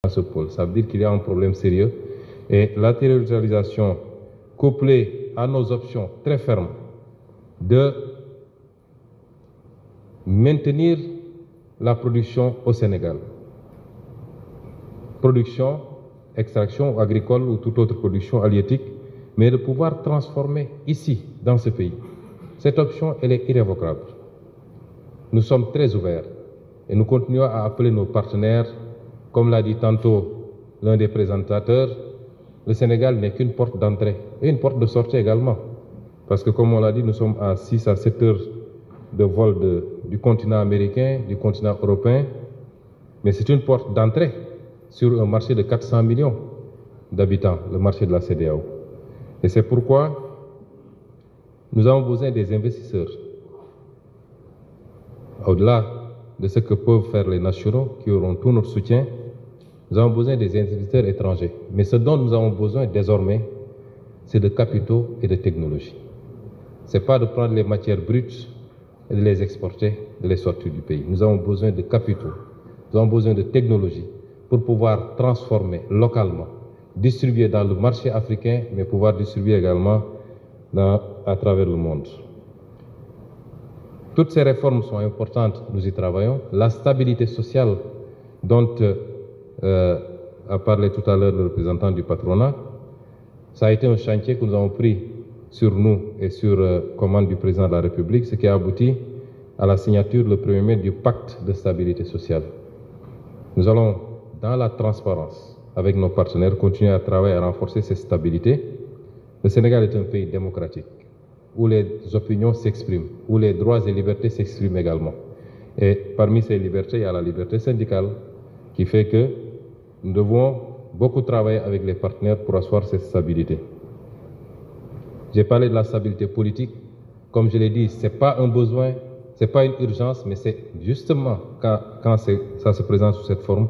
ce pôle. Ça veut dire qu'il y a un problème sérieux. Et la territorialisation couplée à nos options très fermes de maintenir la production au Sénégal. Production, extraction agricole ou toute autre production halieutique, mais de pouvoir transformer ici, dans ce pays. Cette option, elle est irrévocable. Nous sommes très ouverts et nous continuons à appeler nos partenaires, comme l'a dit tantôt l'un des présentateurs, le Sénégal n'est qu'une porte d'entrée et une porte de sortie également. Parce que comme on l'a dit, nous sommes à 6 à 7 heures de vol du continent américain, du continent européen, mais c'est une porte d'entrée sur un marché de 400 millions d'habitants, le marché de la CEDEAO. Et c'est pourquoi nous avons besoin des investisseurs. Au-delà de ce que peuvent faire les nationaux, qui auront tout notre soutien, nous avons besoin des investisseurs étrangers. Mais ce dont nous avons besoin désormais, c'est de capitaux et de technologies. Ce n'est pas de prendre les matières brutes et de les exporter, de les sortir du pays. Nous avons besoin de capitaux, nous avons besoin de technologies pour pouvoir transformer localement, distribuer dans le marché africain, mais pouvoir distribuer également à travers le monde. Toutes ces réformes sont importantes, nous y travaillons. La stabilité sociale dont a parlé tout à l'heure le représentant du patronat, ça a été un chantier que nous avons pris sur nous et sur commande du président de la République, ce qui a abouti à la signature le 1er mai du pacte de stabilité sociale. Nous allons, dans la transparence, avec nos partenaires, continuer à travailler à renforcer cette stabilité. Le Sénégal est un pays démocratique, où les opinions s'expriment, où les droits et libertés s'expriment également. Et parmi ces libertés, il y a la liberté syndicale, qui fait que nous devons beaucoup travailler avec les partenaires pour asseoir cette stabilité. J'ai parlé de la stabilité politique. Comme je l'ai dit, ce n'est pas un besoin, ce n'est pas une urgence, mais c'est justement quand ça se présente sous cette forme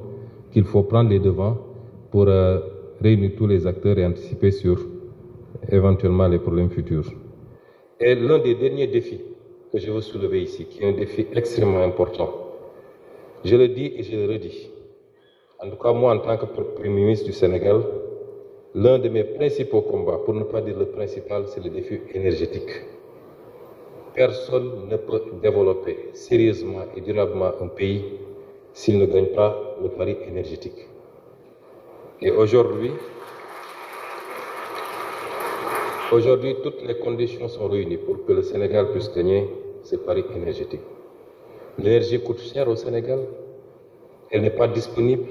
qu'il faut prendre les devants pour réunir tous les acteurs et anticiper sur éventuellement les problèmes futurs. Et l'un des derniers défis que je veux soulever ici, qui est un défi extrêmement important, je le dis et je le redis. En tout cas, moi, en tant que Premier ministre du Sénégal, l'un de mes principaux combats, pour ne pas dire le principal, c'est le défi énergétique. Personne ne peut développer sérieusement et durablement un pays s'il ne gagne pas le pari énergétique. Et aujourd'hui, toutes les conditions sont réunies pour que le Sénégal puisse gagner ce pari énergétique. L'énergie coûte cher au Sénégal, elle n'est pas disponible.